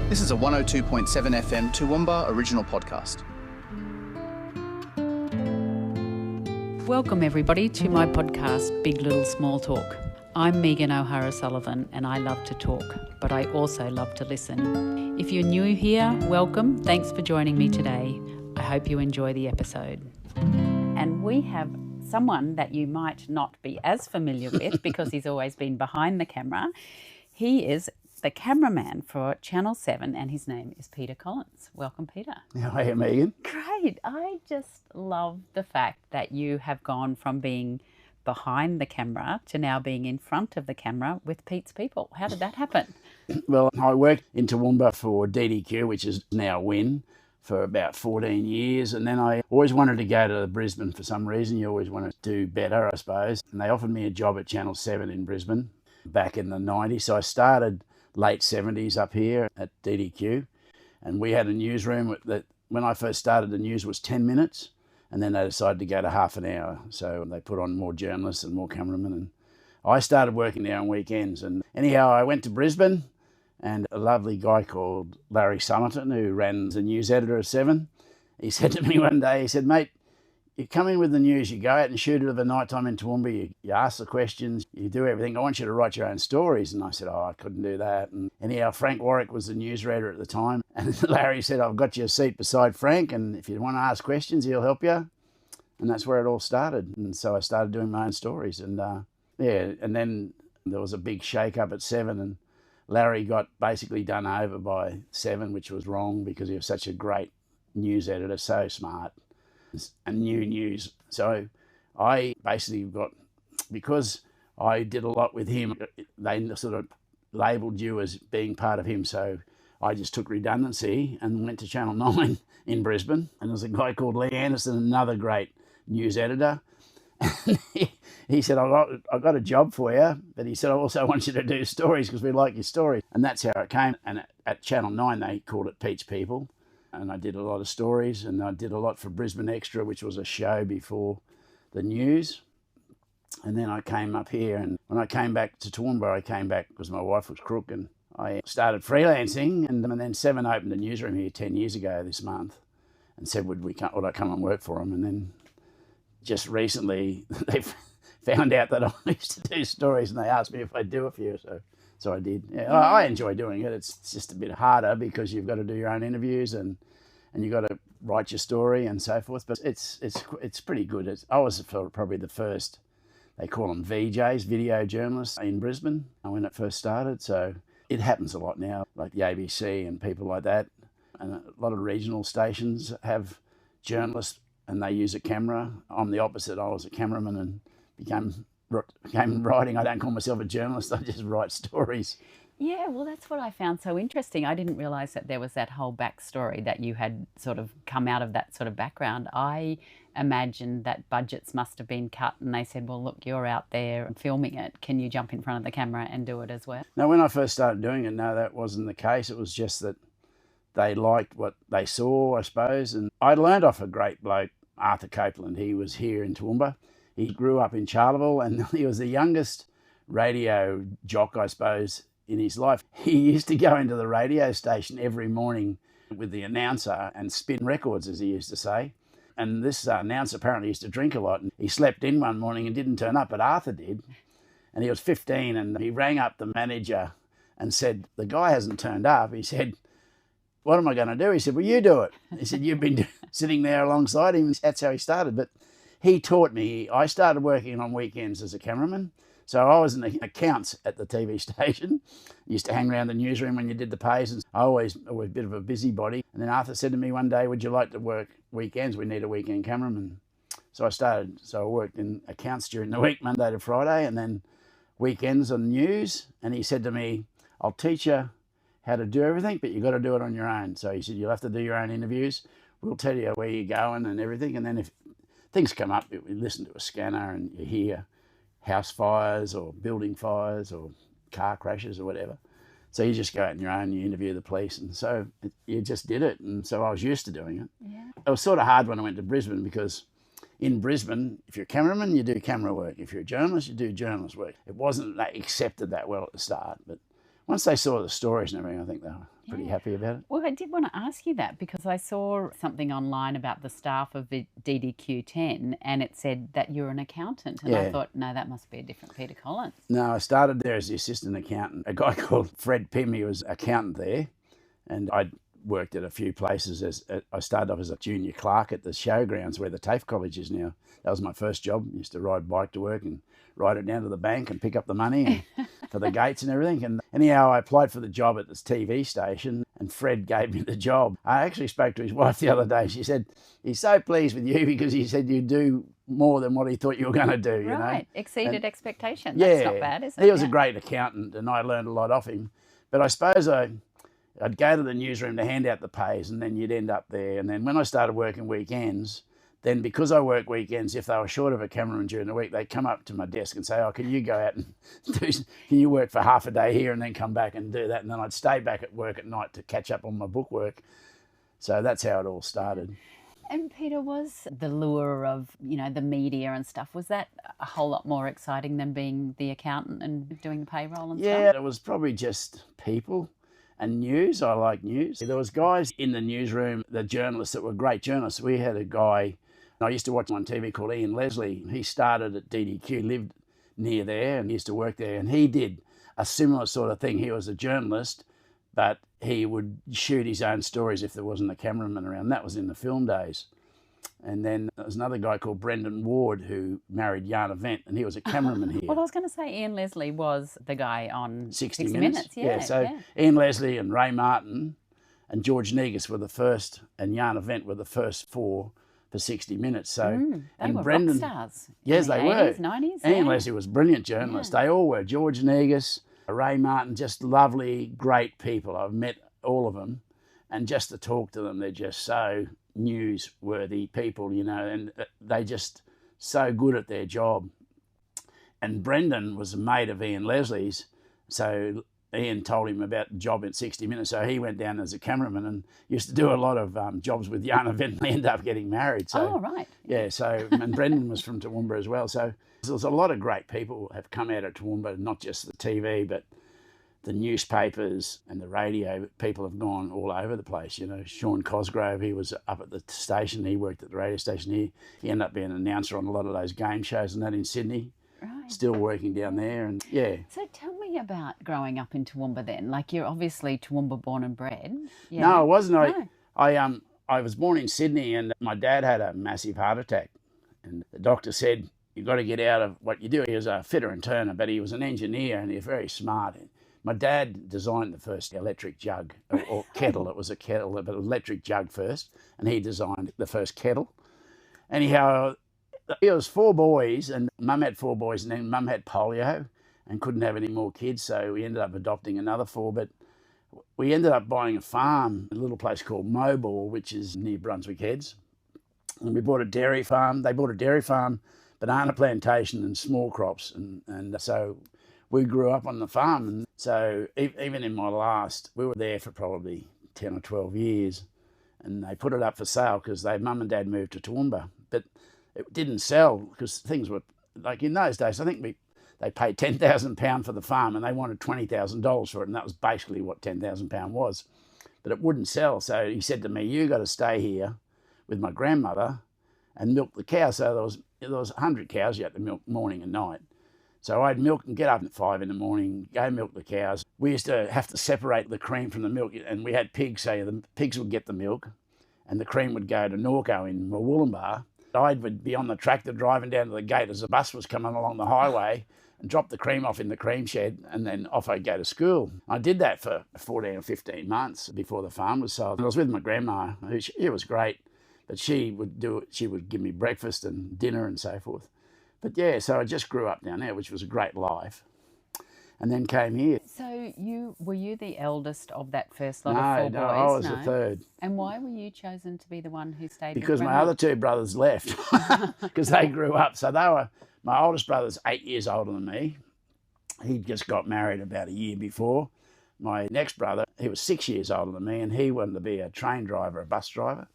This is a 102.7 FM Toowoomba original podcast. Welcome everybody to my podcast, Big Little Small Talk. I'm Megan O'Hara-Sullivan and I love to talk, but I also love to listen. If you're new here, welcome. Thanks for joining me today. I hope you enjoy the episode. And we have someone that you might not be as familiar with because he's always been behind the camera. He is the cameraman for Channel 7 and his name is Peter Collins. Welcome, Peter. How are you, Megan? Great. I just love the fact that you have gone from being behind the camera to now being in front of the camera with Pete's people. How did that happen? Well, I worked in Toowoomba for DDQ, which is now WIN, for about 14 years. And then I always wanted to go to Brisbane for some reason. You always want to do better, I suppose. And they offered me a job at Channel 7 in Brisbane back in the 90s. So I started late 70s up here at DDQ. And we had a newsroom that when I first started, the news was 10 minutes. And then they decided to go to half an hour. So they put on more journalists and more cameramen. And I started working there on weekends. And anyhow, I went to Brisbane and a lovely guy called Larry Summerton, who ran the news editor of 7, he said to me one day, he said, mate, you come in with the news, you go out and shoot it at the night time in Toowoomba, you ask the questions, you do everything. I want you to write your own stories. And I said, I couldn't do that. And anyhow, Frank Warwick was the news reader at the time. And Larry said, I've got you a seat beside Frank, and if you want to ask questions, he'll help you. And that's where it all started. And so I started doing my own stories. And and then there was a big shake-up at 7, and Larry got basically done over by 7, which was wrong because he was such a great news editor, so smart, and new news. So I basically got, because I did a lot with him, they sort of labelled you as being part of him. So I just took redundancy and went to Channel 9 in Brisbane. And there was a guy called Lee Anderson, another great news editor. He said, I got a job for you, but he said, I also want you to do stories because we like your stories. And that's how it came. And at Channel 9, they called it Pete's People. And I did a lot of stories, and I did a lot for Brisbane Extra, which was a show before the news. And then I came up here, and when I came back to Toowoomba, I came back because my wife was crook, and I started freelancing. And then 7 opened a newsroom here 10 years ago this month and said, would I come and work for them? And then just recently, they found out that I used to do stories, and they asked me if I'd do a few. So I did. Yeah, I enjoy doing it. It's just a bit harder because you've got to do your own interviews and you've got to write your story and so forth. But it's pretty good. I was probably the first, they call them VJs, video journalists, in Brisbane when it first started. So it happens a lot now, like the ABC and people like that. And a lot of regional stations have journalists and they use a camera. I'm the opposite. I was a cameraman and became writing. I don't call myself a journalist, I just write stories. Yeah, well, that's what I found so interesting. I didn't realise that there was that whole backstory, that you had sort of come out of that sort of background. I imagined that budgets must have been cut and they said, well, look, you're out there filming it. Can you jump in front of the camera and do it as well? No, when I first started doing it, no, that wasn't the case. It was just that they liked what they saw, I suppose. And I learned off a great bloke, Arthur Copeland. He was here in Toowoomba. He grew up in Charleville, and he was the youngest radio jock, I suppose, in his life. He used to go into the radio station every morning with the announcer and spin records, as he used to say. And this announcer apparently used to drink a lot. And he slept in one morning and didn't turn up, but Arthur did. And he was 15, and he rang up the manager and said, the guy hasn't turned up. He said, what am I going to do? He said, well, you do it. He said, you've been sitting there alongside him. That's how he started. But he taught me. I started working on weekends as a cameraman. So I was in the accounts at the TV station. Used to hang around the newsroom when you did the pays. And I always a bit of a busybody. And then Arthur said to me one day, would you like to work weekends? We need a weekend cameraman. So I started. So I worked in accounts during the week, Monday to Friday, and then weekends on news. And he said to me, I'll teach you how to do everything, but you've got to do it on your own. So he said, you'll have to do your own interviews. We'll tell you where you're going and everything. And then if things come up, you listen to a scanner and you hear house fires or building fires or car crashes or whatever. So you just go out on your own, you interview the police. And so you just did it. And so I was used to doing it. Yeah. It was sort of hard when I went to Brisbane because in Brisbane, if you're a cameraman, you do camera work. If you're a journalist, you do journalist work. It wasn't accepted that well at the start. But once they saw the stories and everything, I think they were pretty happy about it. Well, I did want to ask you that because I saw something online about the staff of the DDQ10 and it said that you're an accountant. And I thought, no, that must be a different Peter Collins. No, I started there as the assistant accountant. A guy called Fred Pym, he was accountant there. And I worked at a few places. I started off as a junior clerk at the showgrounds where the TAFE college is now. That was my first job. I used to ride a bike to work and ride it down to the bank and pick up the money for the gates and everything. And anyhow, I applied for the job at this TV station and Fred gave me the job. I actually spoke to his wife the other day. She said, he's so pleased with you because he said you do more than what he thought you were going to do, you know. Right, exceeded expectations. That's not bad, is it? He was a great accountant and I learned a lot off him. But I suppose I'd go to the newsroom to hand out the pays and then you'd end up there. And then when I started working weekends, then because I work weekends, if they were short of a cameraman during the week, they'd come up to my desk and say, oh, can you go out and can you work for half a day here and then come back and do that? And then I'd stay back at work at night to catch up on my book work. So that's how it all started. And Peter, was the lure of, the media and stuff, was that a whole lot more exciting than being the accountant and doing the payroll and stuff? Yeah, it was probably just people. And news, I like news. There was guys in the newsroom, the journalists that were great journalists. We had a guy, I used to watch him on TV called Ian Leslie. He started at DDQ, lived near there and used to work there. And he did a similar sort of thing. He was a journalist, but he would shoot his own stories if there wasn't a cameraman around. That was in the film days. And then there was another guy called Brendan Ward who married Jan Event, and he was a cameraman here. Well, I was going to say Ian Leslie was the guy on 60 Minutes. Yeah, Ian Leslie and Ray Martin and George Negus were the first, and Jan Event were the first four for 60 Minutes. So they were Brendan, rock stars. Yes, they were. 90s. Ian Leslie was a brilliant journalist. They all were. George Negus, Ray Martin, just lovely, great people. I've met all of them, and just to talk to them, they're just so newsworthy people, and they just so good at their job. And Brendan was a mate of Ian Leslie's, so Ian told him about the job in 60 Minutes, so he went down as a cameraman and used to do a lot of jobs with Jan Event, and they ended up getting married. So, oh, right. Yeah, so, and Brendan was from Toowoomba as well, so there's a lot of great people have come out of Toowoomba, not just the TV, but the newspapers and the radio. People have gone all over the place. Sean Cosgrove, he was up at the station. He worked at the radio station here. He ended up being an announcer on a lot of those game shows and that in Sydney. Right. Still working down there, and yeah. So tell me about growing up in Toowoomba then. Like, you're obviously Toowoomba born and bred. Yeah. No, I wasn't. No. I was born in Sydney, and my dad had a massive heart attack, and the doctor said, you've got to get out of what you do. He was a fitter and turner, but he was an engineer, and he was very smart. My dad designed the first electric jug or kettle. It was a kettle, but electric jug first, and he designed the first kettle. Anyhow, there was four boys, and Mum had four boys, and then Mum had polio and couldn't have any more kids, so we ended up adopting another four. But we ended up buying a farm, a little place called Mobile, which is near Brunswick Heads. And we bought a dairy farm. They bought a dairy farm, banana plantation, and small crops, and so we grew up on the farm. And so even in my last, we were there for probably 10 or 12 years, and they put it up for sale because Mum and Dad moved to Toowoomba. But it didn't sell because things were, like in those days, I think they paid £10,000 for the farm and they wanted $20,000 for it, and that was basically what £10,000 was. But it wouldn't sell, so he said to me, you got to stay here with my grandmother and milk the cows. So there was 100 cows you had to milk morning and night. So I'd milk and get up at 5 in the morning, go milk the cows. We used to have to separate the cream from the milk, and we had pigs, so the pigs would get the milk and the cream would go to Norco in Wollumbar. I would be on the tractor driving down to the gate as a bus was coming along the highway and drop the cream off in the cream shed, and then off I'd go to school. I did that for 14 or 15 months before the farm was sold. I was with my grandma, she was great, but she would give me breakfast and dinner and so forth. But yeah, so I just grew up down there, which was a great life, and then came here. So were you the eldest of that first lot of four boys? No, I was the third. And why were you chosen to be the one who stayed? Because my other two brothers left, because they grew up. So my oldest brother's 8 years older than me. He just got married about a year before. My next brother, he was 6 years older than me, and he wanted to be a train driver, a bus driver.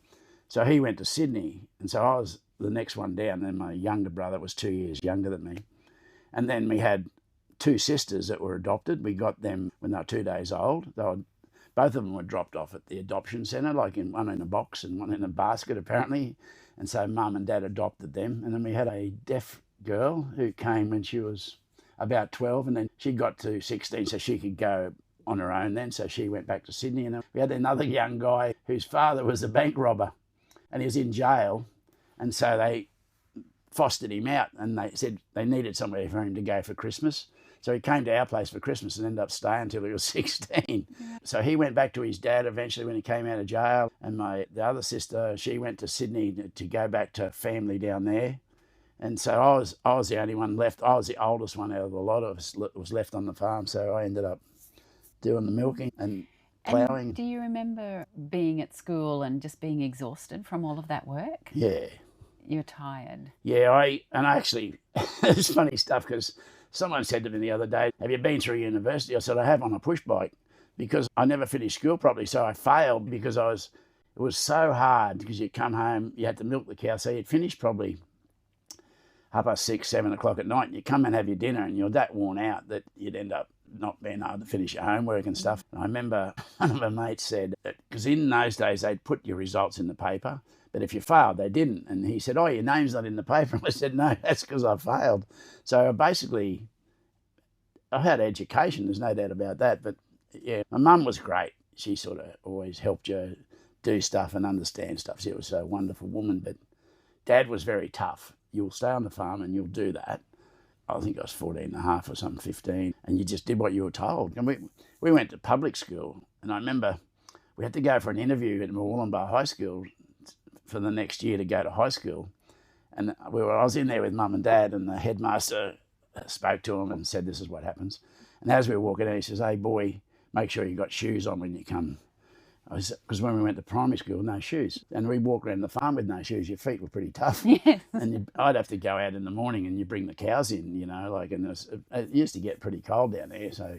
So he went to Sydney, and so I was the next one down. Then my younger brother was 2 years younger than me. And then we had two sisters that were adopted. We got them when they were 2 days old. Both of them were dropped off at the adoption centre, like one in a box and one in a basket, apparently. And so Mum and Dad adopted them. And then we had a deaf girl who came when she was about 12, and then she got to 16 so she could go on her own then. So she went back to Sydney. And we had another young guy whose father was a bank robber, and he was in jail. And so they fostered him out, and they said they needed somewhere for him to go for Christmas. So he came to our place for Christmas and ended up staying until he was 16. So he went back to his dad eventually when he came out of jail. And the other sister, she went to Sydney to go back to family down there. And so I was the only one left. I was the oldest one out of the lot of us that was left on the farm. So I ended up doing the milking and ploughing. And do you remember being at school and just being exhausted from all of that work? Yeah. You're tired. Yeah, actually, it's funny stuff because someone said to me the other day, have you been through university? I said, I have, on a push bike, because I never finished school properly. So I failed because it was so hard, because you come home, you had to milk the cow. So you'd finish probably 6:30, 7 o'clock at night, and you come and have your dinner, and you're that worn out that you'd end up not being able to finish your homework and stuff. And I remember one of my mates said that, because in those days they'd put your results in the paper, but if you failed, they didn't. And he said, oh, your name's not in the paper. And I said, no, that's because I failed. So basically, I had education, there's no doubt about that. But yeah, my mum was great. She sort of always helped you do stuff and understand stuff. She was a wonderful woman. But Dad was very tough. You'll stay on the farm and you'll do that. I think I was 14 and a half or something, 15. And you just did what you were told. And we went to public school. And I remember we had to go for an interview at Wollongbar High School for the next year to go to high school. And I was in there with Mum and Dad, and the headmaster spoke to him and said, this is what happens. And as we were walking in, he says, hey, boy, make sure you got shoes on when you come. Because when we went to primary school, no shoes. And we walked around the farm with no shoes. Your feet were pretty tough. Yes. And I'd have to go out in the morning and you bring the cows in, and it used to get pretty cold down there. So,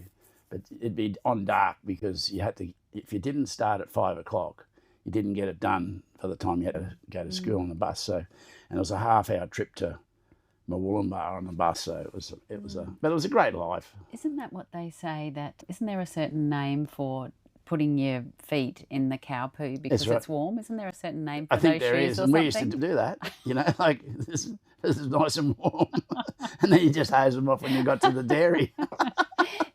but it'd be on dark, because you had to, if you didn't start at 5 o'clock, you didn't get it done by the time you had to go to school on the bus. So, and it was a half-hour trip to Wollongbar on the bus. So but it was a great life. Isn't that what they say? Isn't there a certain name for putting your feet in the cow poo because it's warm? Isn't there a certain name for those shoes? I think there is, and we used to do that. Like this is nice and warm, and then you just hose them off when you got to the dairy.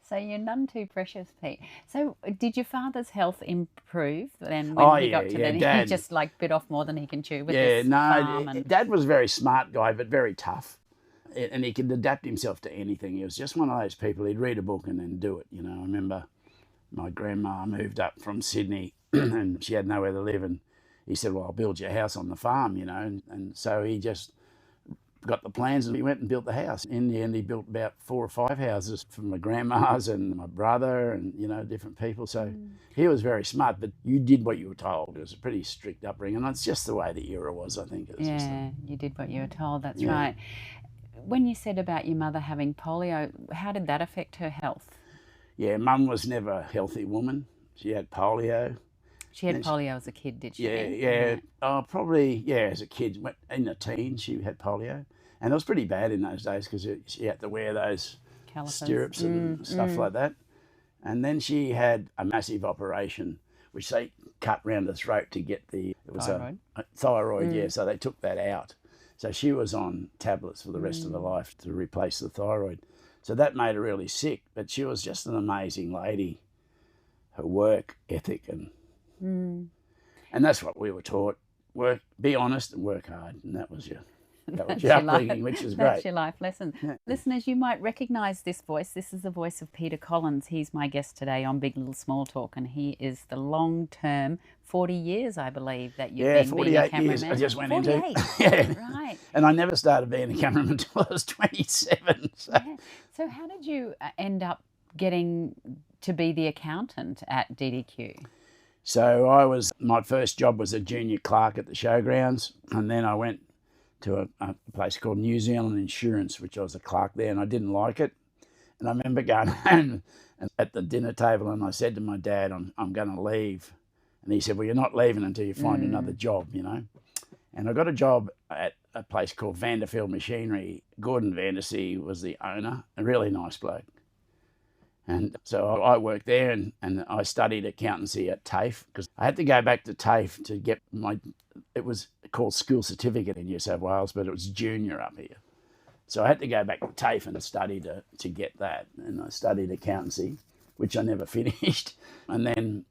So you're none too precious, Pete. So did your father's health improve then when he got to the... Dad, he just like bit off more than he can chew with this farm? Dad was a very smart guy, but very tough. And he could adapt himself to anything. He was just one of those people, he'd read a book and then do it. I remember my grandma moved up from Sydney and she had nowhere to live, and he said, well, I'll build your house on the farm, and so he just got the plans and he went and built the house. In the end, he built about 4 or 5 houses for my grandmas and my brother and, different people. So he was very smart, but you did what you were told. It was a pretty strict upbringing, and that's just the way the era was, I think. You did what you were told, that's right. When you said about your mother having polio, how did that affect her health? Yeah, Mum was never a healthy woman. She had polio. She had polio as a kid, did she? Yeah. Oh, probably, as a kid. In the teens, she had polio. And it was pretty bad in those days because she had to wear those stirrups and stuff like that. And then she had a massive operation, which they cut round the throat to get thyroid. A thyroid, so they took that out. So she was on tablets for the rest of her life to replace the thyroid. So that made her really sick, but she was just an amazing lady. Her work ethic and that's what we were taught. Be honest and work hard, and that was your upbringing, which is great. That's your life lesson. Yeah. Listeners, you might recognise this voice. This is the voice of Peter Collins. He's my guest today on Big Little Small Talk, and he is the long-term 40 years, I believe, that you've been 48 being a cameraman. years I just went 48. into. Right. And I never started being a cameraman until I was 27. So how did you end up getting to be the accountant at DDQ? So my first job was a junior clerk at the showgrounds, and then I went to a place called New Zealand Insurance, which I was a clerk there, and I didn't like it. And I remember going home at the dinner table, and I said to my dad, I'm going to leave. And he said, well, you're not leaving until you find another job, And I got a job at a place called Vanderfield Machinery. Gordon Vandersea was the owner, a really nice bloke. And so I worked there, and I studied accountancy at TAFE, because I had to go back to TAFE to get it was called school certificate in New South Wales, but it was junior up here. So I had to go back to TAFE and study to get that. And I studied accountancy, which I never finished. And then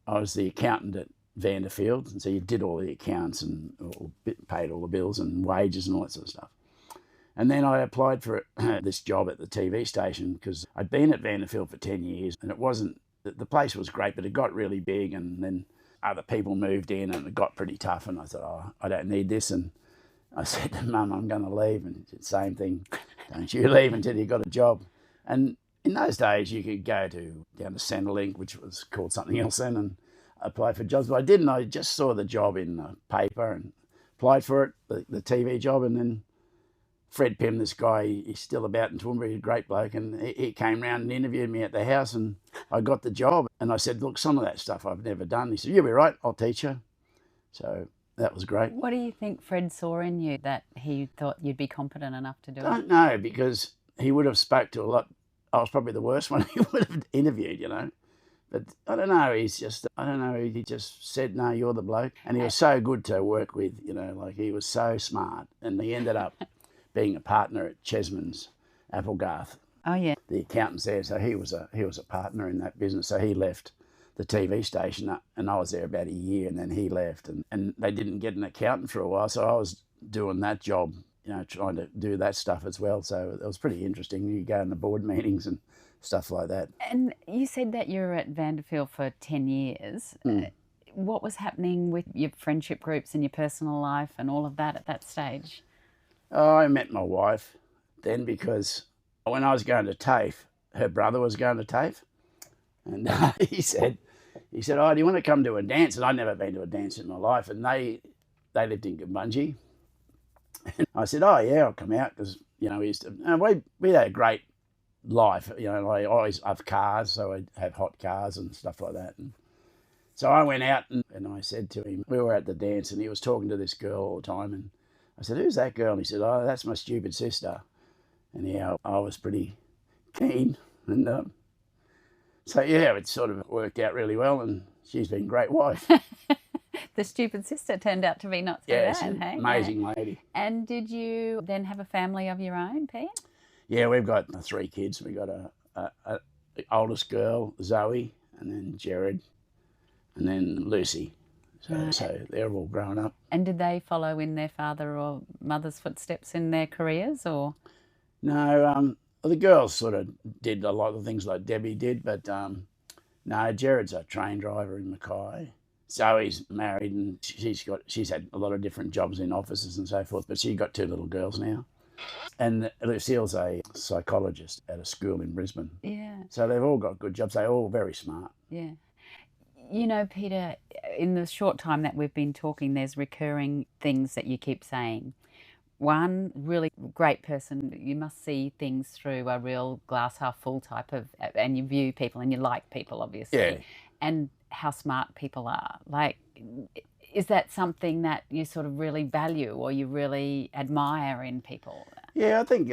I was the accountant at Vanderfield. And so you did all the accounts and paid all the bills and wages and all that sort of stuff. And then I applied for this job at the TV station, because I'd been at Vanderfield for 10 years, and the place was great, but it got really big, and then other people moved in and it got pretty tough, and I thought, I don't need this. And I said to Mum, I'm going to leave. And she said, same thing, don't you leave until you got a job. And in those days, you could go down to Centrelink, which was called something else then, and apply for jobs. But I didn't. I just saw the job in the paper and applied for it, the TV job. And then Fred Pym, this guy, he's still about in Toowoomba, he's a great bloke, and he came round and interviewed me at the house, and I got the job. And I said, look, some of that stuff I've never done. He said, you'll be right, I'll teach you. So that was great. What do you think Fred saw in you that he thought you'd be competent enough to do it? I don't know, because he would have spoke to a lot. I was probably the worst one he would have interviewed, But I don't know, he just said, no, you're the bloke. And he was so good to work with, like he was so smart. And he ended up being a partner at Chesman's Applegarth. Oh, yeah. The accountant's there, so he was a partner in that business. So he left the TV station, and I was there about a year, and then he left. And they didn't get an accountant for a while, so I was doing that job, trying to do that stuff as well. So it was pretty interesting. You go in the board meetings and stuff like that. And you said that you were at Vanderfield for 10 years. What was happening with your friendship groups and your personal life and all of that at that stage? Oh, I met my wife then, because when I was going to TAFE, her brother was going to TAFE, and he said, oh, do you want to come to a dance? And I'd never been to a dance in my life, and they lived in Gumbunji. And I said, oh, yeah, I'll come out, because, we had a great life. I always have cars, so I'd have hot cars and stuff like that. And so I went out and I said to him, we were at the dance, and he was talking to this girl all the time, and I said, who's that girl? And he said, oh, that's my stupid sister. And yeah, I was pretty keen. And so, yeah, it sort of worked out really well, and she's been a great wife. The stupid sister turned out to be not so bad, hey? Amazing lady. And did you then have a family of your own, Pete? Yeah, we've got 3 kids. We got a oldest girl, Zoe, and then Jared, and then Lucy. So they're all grown up. And did they follow in their father or mother's footsteps in their careers, or? No, the girls sort of did a lot of things like Debbie did, but no, Jared's a train driver in Mackay. Zoe's married, and she's had a lot of different jobs in offices and so forth, but she's got 2 little girls now. And Lucille's a psychologist at a school in Brisbane. Yeah. So they've all got good jobs. They're all very smart. Yeah. Peter, in the short time that we've been talking, there's recurring things that you keep saying. One, really great person, you must see things through a real glass half full type of, and you view people and you like people, obviously. Yeah. And how smart people are. Like, is that something that you sort of really value or you really admire in people? Yeah, I think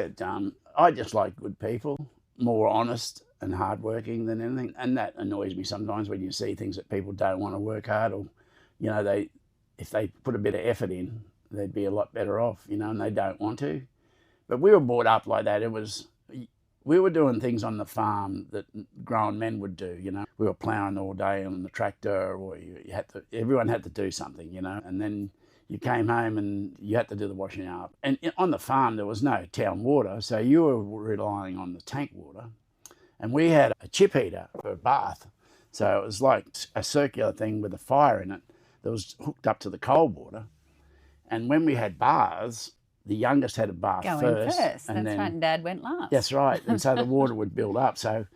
I just like good people, more honest and hardworking than anything. And that annoys me sometimes when you see things that people don't want to work hard, or, if they put a bit of effort in, they'd be a lot better off, and they don't want to. But we were brought up like that. We were doing things on the farm that grown men would do, We were ploughing all day on the tractor, or everyone had to do something, And then you came home and you had to do the washing up. And on the farm, there was no town water, so you were relying on the tank water. And we had a chip heater for a bath. So it was like a circular thing with a fire in it that was hooked up to the cold water. And when we had baths, the youngest had a bath first. That's right, and Dad went last. That's right. And so the water would build up. So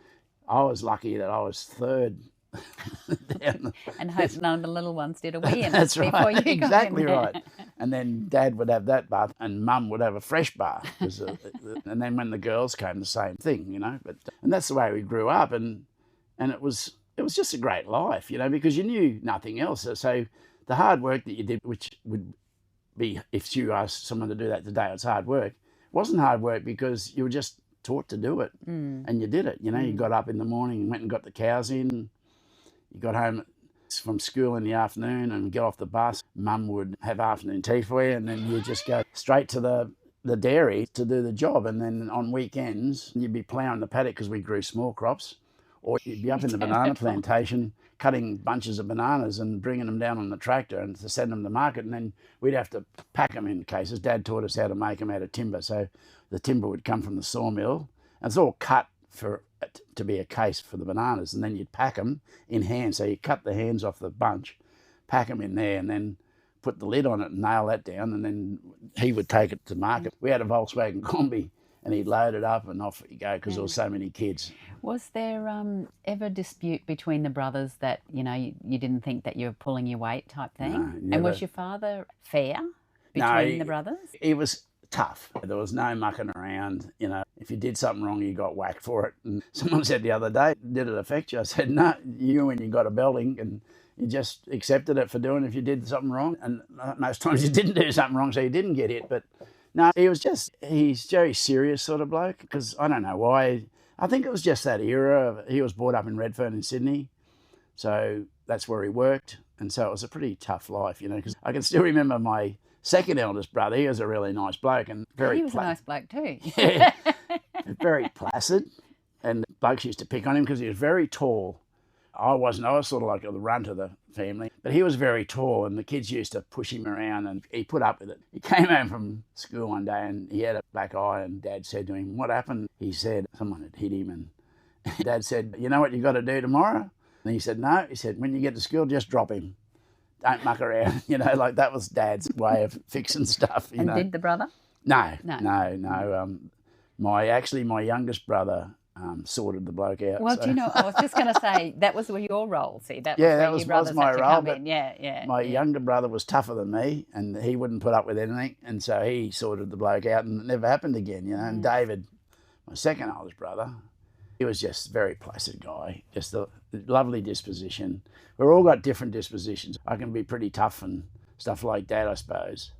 I was lucky that I was third. And hope none of the little ones did a wee in That's it right. before you Exactly got in right. And then Dad would have that bath, and Mum would have a fresh bath. And then when the girls came, the same thing, and that's the way we grew up, and it was just a great life, because you knew nothing else. So the hard work that you did, which would be, if you asked someone to do that today, it's hard work. It wasn't hard work because you were just taught to do it. And you did it. You got up in the morning and went and got the cows in. You got home from school in the afternoon and get off the bus. Mum would have afternoon tea for you, and then you just go straight to the dairy to do the job. And then on weekends, you'd be ploughing the paddock because we grew small crops, or you'd be up in the banana plantation cutting bunches of bananas and bringing them down on the tractor and to send them to market. And then we'd have to pack them in cases. Dad taught us how to make them out of timber. So the timber would come from the sawmill, and it's all cut to be a case for the bananas, and then you'd pack them in hand. So you cut the hands off the bunch, pack them in there, and then put the lid on it and nail that down, and then he would take it to market. We had a Volkswagen Combi, and he'd load it up and off you go because there were so many kids. Was there ever dispute between the brothers that, you didn't think that you were pulling your weight type thing? No, never. And was your father fair between the brothers? He was tough. There was no mucking around. If you did something wrong, you got whacked for it. And someone said the other day, did it affect you? I said, no, when you got a belting, and you just accepted it for doing if you did something wrong. And most times you didn't do something wrong, so you didn't get hit. But no, he's very serious sort of bloke, because I don't know why. I think it was just that era. He was brought up in Redfern in Sydney, so that's where he worked. And so it was a pretty tough life, because I can still remember my second eldest brother. He was a really nice bloke and very. He was a nice bloke too. Yeah, very placid, and blokes used to pick on him because he was very tall. I wasn't. I was sort of like the runt of the family, but he was very tall, and the kids used to push him around, and he put up with it. He came home from school one day and he had a black eye, and Dad said to him, "What happened?" He said someone had hit him, and Dad said, "You know what you got to do tomorrow?" And he said, "No." He said, "When you get to school, just drop him. Don't muck around." Like that was Dad's way of fixing stuff. And did the brother? No. My youngest brother sorted the bloke out. Well, so. do you know, I was just going to say, that was your role, see? That was my role. But yeah. My younger brother was tougher than me, and he wouldn't put up with anything, and so he sorted the bloke out, and it never happened again, And David, my second oldest brother, he was just a very placid guy, just a lovely disposition. We've all got different dispositions. I can be pretty tough and stuff like that, I suppose.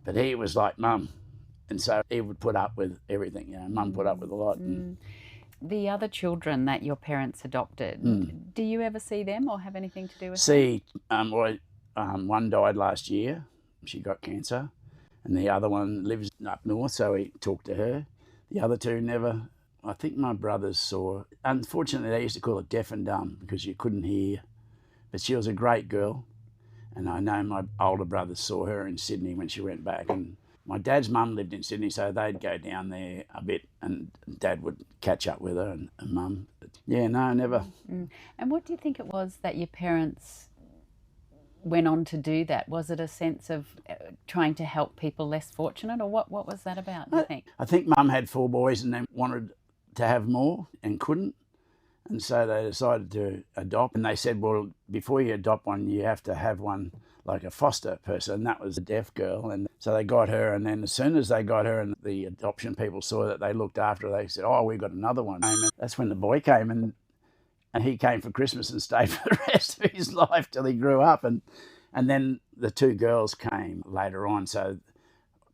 But he was like Mum, and so he would put up with everything. Mum put up with a lot. The other children that your parents adopted, do you ever see them or have anything to do with them? One died last year. She got cancer. And the other one lives up north, so we talked to her. The other two never. I think my brothers saw. Unfortunately, they used to call it deaf and dumb because you couldn't hear. But she was a great girl. And I know my older brothers saw her in Sydney when she went back. And my dad's mum lived in Sydney, so they'd go down there a bit, and Dad would catch up with her and Mum. But yeah, no, never. And what do you think it was that your parents went on to do that? Was it a sense of trying to help people less fortunate, or what was that about, do you think? I think Mum had 4 boys and then wanted to have more and couldn't. And so they decided to adopt. And they said, well, before you adopt one, you have to have one like a foster person. And that was a deaf girl. And so they got her. And then as soon as they got her and the adoption people saw that they looked after her, they said, oh, we've got another one. And that's when the boy came. And he came for Christmas and stayed for the rest of his life till he grew up. And then the 2 girls came later on. So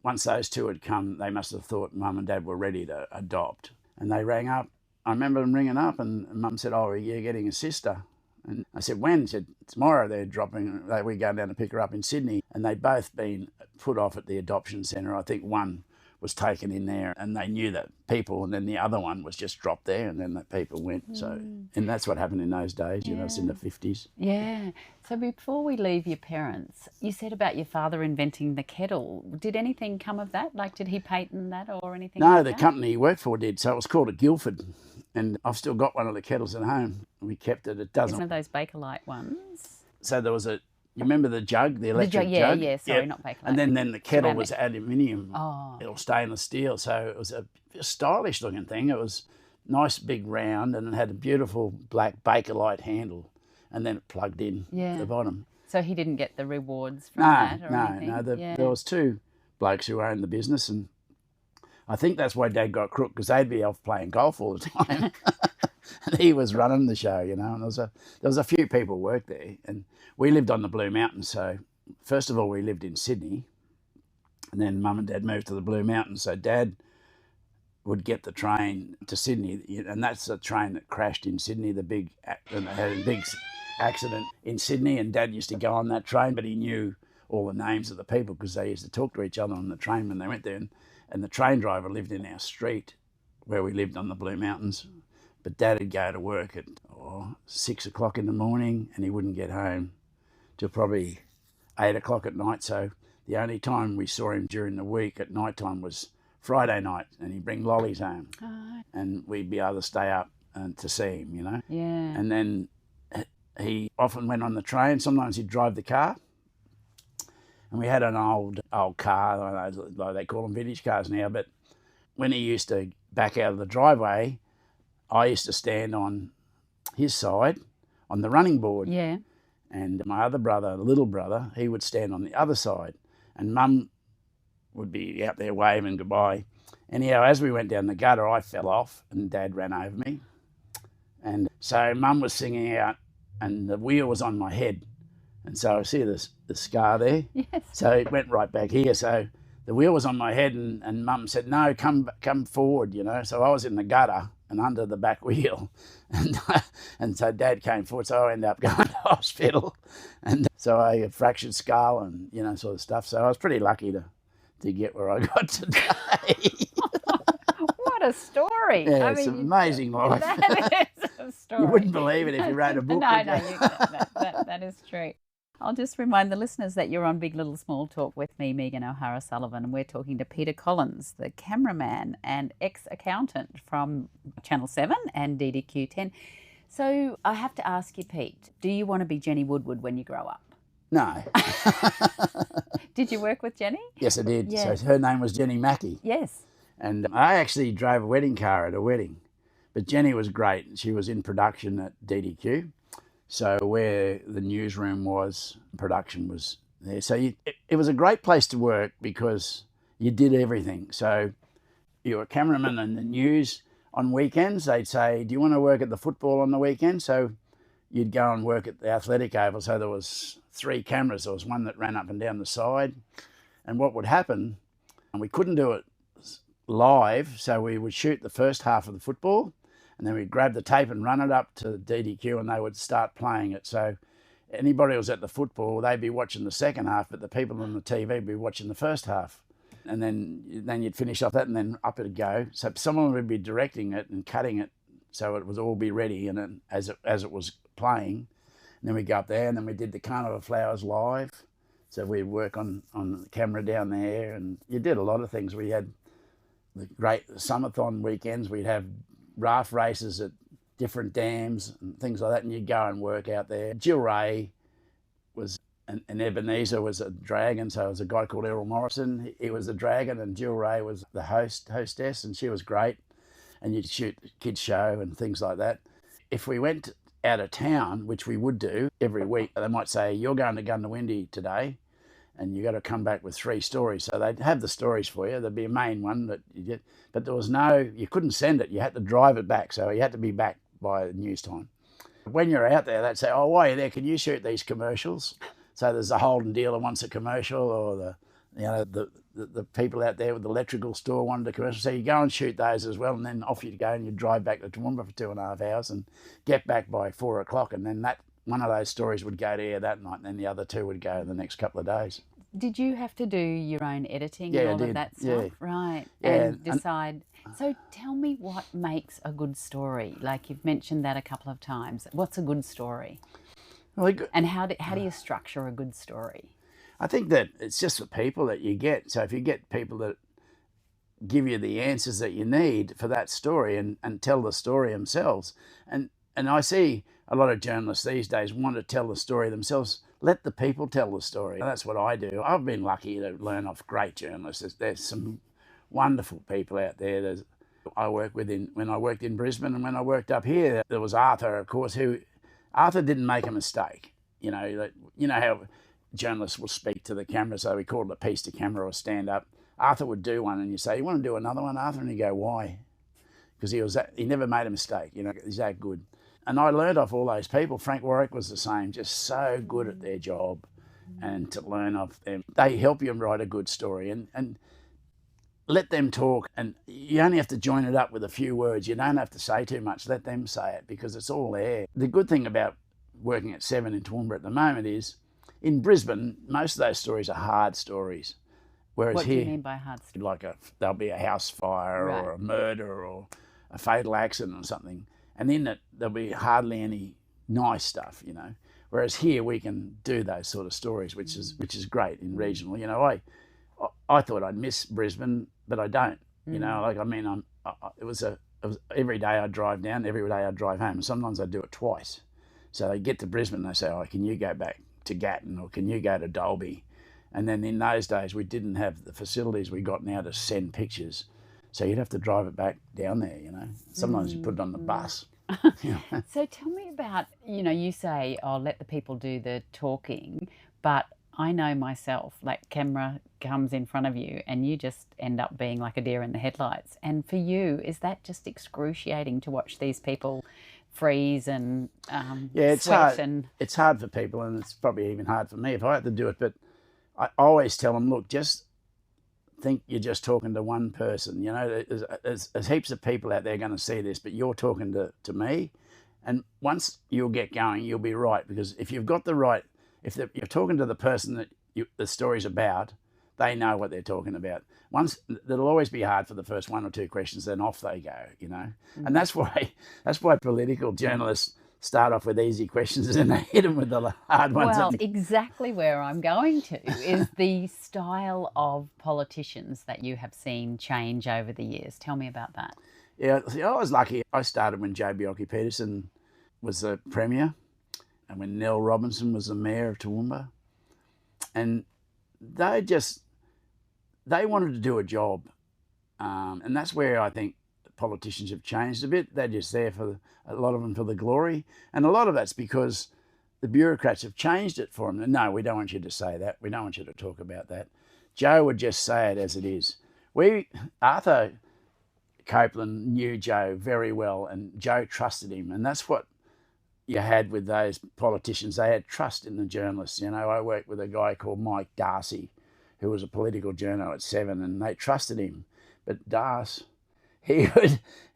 once those 2 had come, they must have thought Mum and Dad were ready to adopt. And they rang up. I remember them ringing up, and Mum said, oh, you're getting a sister. And I said, when? She said, tomorrow they're dropping, we go down to pick her up in Sydney. And they'd both been put off at the adoption centre. I think one was taken in there, and they knew that people, and then the other one was just dropped there, and then the people went. So, and that's what happened in those days, it's in the 50s. Yeah. So before we leave your parents, you said about your father inventing the kettle. Did anything come of that? Like, did he patent that or anything No, like the that? company he worked for did. So it was called a Guildford. And I've still got one of the kettles at home. We kept it. It doesn't. One of those Bakelite ones. So there was you remember the jug, the electric jug? Yeah, sorry, not Bakelite. And then the kettle was Ceramic. aluminium, Oh. or stainless steel. So it was a stylish looking thing. It was nice, big, round, and it had a beautiful black Bakelite handle, and then it plugged in at the bottom. So he didn't get the rewards from that or anything? No. There was 2 blokes who owned the business, and I think that's why Dad got crook, because they'd be off playing golf all the time. And he was running the show, and there was a few people worked there. And we lived on the Blue Mountains, so first of all we lived in Sydney, and then Mum and Dad moved to the Blue Mountains. So Dad would get the train to Sydney, and that's the train that crashed in Sydney, and they had a big accident in Sydney, and Dad used to go on that train, but he knew all the names of the people because they used to talk to each other on the train when they went there, and the train driver lived in our street where we lived on the Blue Mountains, but Dad would go to work at 6 o'clock in the morning, and he wouldn't get home till probably 8 o'clock at night, so the only time we saw him during the week at night time was Friday night, and he'd bring lollies home, and we'd be able to stay up and to see him, Yeah. And then he often went on the train. Sometimes he'd drive the car, and we had an old car, like they call them vintage cars now, but when he used to back out of the driveway, I used to stand on his side on the running board. Yeah. And my other brother, little brother, he would stand on the other side, and Mum would be out there waving goodbye. Anyhow, as we went down the gutter, I fell off and Dad ran over me. And so Mum was singing out and the wheel was on my head. And so I see the scar there. Yes. So it went right back here. So the wheel was on my head and Mum said, no, come forward, So I was in the gutter and under the back wheel. And so Dad came forward. So I ended up going to hospital. And so I had fractured skull and, sort of stuff. So I was pretty lucky to get where I got today. What a story. Yeah, it's an amazing life. That is a story. You wouldn't believe it if you wrote a book. No, that is true. I'll just remind the listeners that you're on Big Little Small Talk with me, Megan O'Hara-Sullivan, and we're talking to Peter Collins, the cameraman and ex-accountant from Channel 7 and DDQ10. So I have to ask you, Pete, do you want to be Jenny Woodward when you grow up? No. Did you work with Jenny? Yes, I did. Yeah. So her name was Jenny Mackey. Yes. And I actually drove a wedding car at a wedding. But Jenny was great. She was in production at DDQ. So where the newsroom was, production was there. So it was a great place to work because you did everything. So you were a cameraman in the news. On weekends, they'd say, do you want to work at the football on the weekend? So you'd go and work at the athletic oval. So there was 3 cameras. There was one that ran up and down the side. And what would happen, and we couldn't do it live, so we would shoot the first half of the football, and then we'd grab the tape and run it up to DDQ, and they would start playing it. So anybody who was at the football, they'd be watching the second half, but the people on the TV would be watching the first half. And then you'd finish off that, and then up it'd go. So someone would be directing it and cutting it, so it would all be ready, and then as it was playing. And then we'd go up there, and then we did the Carnival of Flowers live. So we'd work on the camera down there, and you did a lot of things. We had the great summerthon weekends. We'd have raft races at different dams and things like that, and you'd go and work out there. Jill Ray was, and Ebenezer was a dragon, so it was a guy called Errol Morrison. He was a dragon, and Jill Ray was the hostess, and she was great. And you'd shoot a kids' show and things like that. If we went out of town, which we would do every week, they might say, you're going to Gundawindi today, and you got to come back with 3 stories. So they'd have the stories for you. There'd be a main one that you did, but there was you couldn't send it. You had to drive it back. So you had to be back by news time. When you're out there, they'd say, oh, while you're there, can you shoot these commercials? So there's a Holden dealer wants a commercial, or the people out there with the electrical store wanted a commercial. So you go and shoot those as well, and then off you go, and you drive back to Toowoomba for 2.5 hours and get back by 4 o'clock. And then one of those stories would go to air that night, and then the other 2 would go the next couple of days. Did you have to do your own editing Yeah, and all I did. of that stuff? Yeah. Right. Yeah, And decide. So tell me what makes a good story. Like you've mentioned that a couple of times. What's a good story? Well, And how do you structure a good story? I think that it's just the people that you get. So if you get people that give you the answers that you need for that story and tell the story themselves. And I see a lot of journalists these days want to tell the story themselves. Let the people tell the story. And that's what I do. I've been lucky to learn off great journalists. There's some wonderful people out there. I work with when I worked in Brisbane, and when I worked up here, there was Arthur, of course, Arthur didn't make a mistake. You know how journalists will speak to the camera, so we call it a piece to camera or stand up. Arthur would do one, and you say, you want to do another one, Arthur? And he'd go, why? Because he never made a mistake. He's that good. And I learned off all those people. Frank Warwick was the same, just so good at their job, and to learn off them. They help you write a good story. And let them talk, and you only have to join it up with a few words. You don't have to say too much. Let them say it because it's all there. The good thing about working at 7 in Toowoomba at the moment is in Brisbane, most of those stories are hard stories. Whereas What here, do you mean by hard story? like there'll be a house fire Right. or a murder or a fatal accident or something. And in it, there'll be hardly any nice stuff, you know. Whereas here we can do those sort of stories, which is great in regional. You know, I thought I'd miss Brisbane, but I don't. You know, like I mean, it was every day I'd drive down, every day I'd drive home, and sometimes I'd do it twice. So they get to Brisbane, and they say, "Oh, can you go back to Gatton or can you go to Dalby?" And then in those days we didn't have the facilities we got now to send pictures, so you'd have to drive it back down there. You know, sometimes you put it on the bus. You know? So tell me about, you know, you say, oh, let the people do the talking, but I know myself, like camera comes in front of you and you just end up being like a deer in the headlights. And for you, is that just excruciating to watch these people freeze and it's sweat? hard. And It's hard for people, and it's probably even hard for me if I had to do it. But I always tell them, look, just think you're just talking to one person. You know, there's heaps of people out there going to see this, but you're talking to me. And once you'll get going, you'll be right. Because if you've got the right, you're talking to the person that the story's about, they know what they're talking about. It'll always be hard for the first one or two questions, then off they go, you know. And that's why political journalists start off with easy questions and they hit them with the hard ones. well, exactly where I'm going to is the style of politicians that you have seen change over the years. Tell me about that. Yeah, see, I was lucky. I started when Joe Bjelke-Petersen was the Premier and when Nell Robinson was the Mayor of Toowoomba. And they wanted to do a job. And that's where I think politicians have changed a bit. They're just there a lot of them for the glory. And a lot of that's because the bureaucrats have changed it for them. No, we don't want you to say that. We don't want you to talk about that. Joe would just say it as it is. Arthur Copeland knew Joe very well and Joe trusted him. And that's what you had with those politicians. They had trust in the journalists. You know, I worked with a guy called Mike Darcy, who was a political journo at 7, and they trusted him. But Darcy, he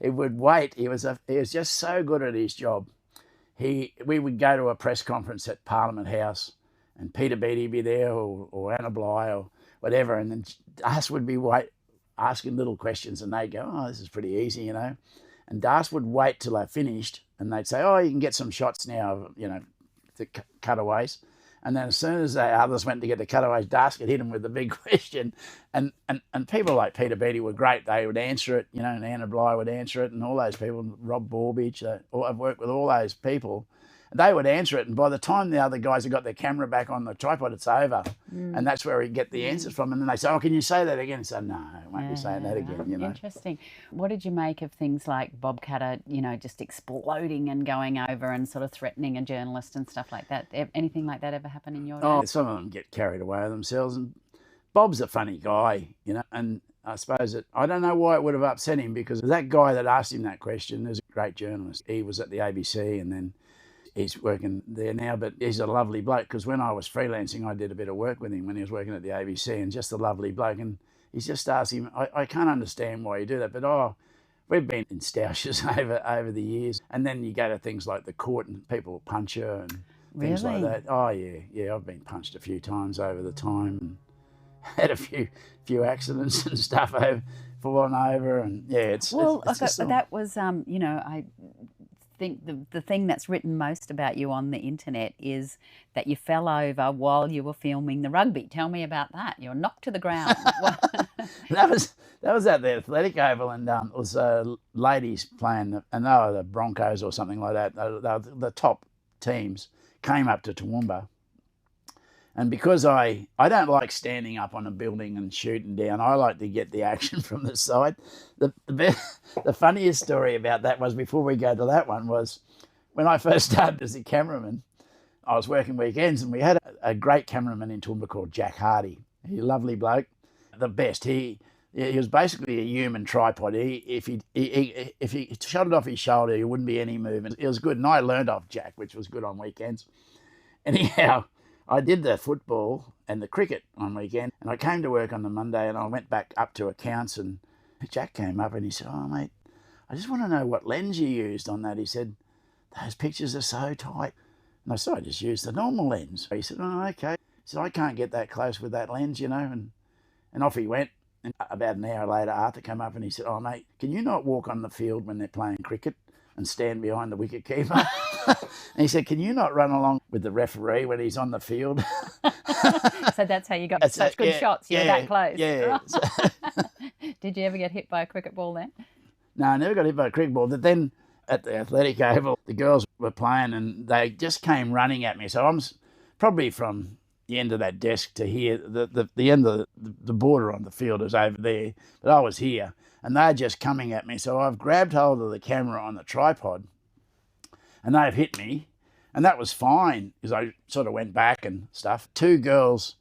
would wait. He was just so good at his job. We would go to a press conference at Parliament House, and Peter Beattie be there, or Anna Bligh, or whatever, and then Darcy would be asking little questions, and they'd go, "Oh, this is pretty easy," you know. And Darcy would wait till they finished, and they'd say, "Oh, you can get some shots now," you know, the cutaways. And then as soon as the others went to get the cutaways, Darcy could hit them with the big question. And people like Peter Beattie were great. They would answer it, you know, and Anna Bligh would answer it, and all those people, Rob Borbidge, I've worked with all those people. They would answer it, and by the time the other guys had got their camera back on the tripod, it's over. And that's where he'd get the answers from. And then they say, "Oh, can you say that again?" He said, "No, I won't be saying that again," you know. Interesting. What did you make of things like Bob Catter, you know, just exploding and going over and sort of threatening a journalist and stuff like that? Anything like that ever happen in your day? Oh, some of them get carried away with themselves. And Bob's a funny guy, you know, and I suppose I don't know why it would have upset him, because that guy that asked him that question is a great journalist. He was at the ABC and then he's working there now, but he's a lovely bloke, because when I was freelancing, I did a bit of work with him when he was working at the ABC, and just a lovely bloke. And he's just asked him, I can't understand why you do that, but we've been in stoushes over the years. And then you go to things like the court and people punch her and things like that. Oh, yeah, I've been punched a few times over the time and had a few accidents and stuff fallen over. And yeah, it's just that was, you know, I think the thing that's written most about you on the internet is that you fell over while you were filming the rugby. Tell me about that. You were knocked to the ground. That was at the Athletic Oval, and it was ladies playing, and they were the Broncos or something like that. The top teams came up to Toowoomba. And because I don't like standing up on a building and shooting down, I like to get the action from the side. The funniest story about that was, before we go to that one, was when I first started as a cameraman, I was working weekends, and we had a great cameraman in Toowoomba called Jack Hardy. He's a lovely bloke, the best. He was basically a human tripod. If he shot it off his shoulder, there wouldn't be any movement. It was good, and I learned off Jack, which was good on weekends. Anyhow, I did the football and the cricket on weekend, and I came to work on the Monday, and I went back up to accounts, and Jack came up and he said, "Oh, mate, I just want to know what lens you used on that." He said, "Those pictures are so tight." And I said, "I just used the normal lens." He said, "Oh, okay." He said, "I can't get that close with that lens, you know." And off he went. And about an hour later, Arthur came up and he said, "Oh, mate, can you not walk on the field when they're playing cricket and stand behind the wicket keeper?" And he said, "Can you not run along with the referee when he's on the field?" So that's how you got such good shots. You were that close. Yeah. Did you ever get hit by a cricket ball then? No, I never got hit by a cricket ball. But then at the athletic oval, the girls were playing and they just came running at me. So I'm probably from the end of that desk to here, the end of the border on the field is over there, but I was here and they're just coming at me. So I've grabbed hold of the camera on the tripod and they've hit me, and that was fine because I sort of went back and stuff. Two girls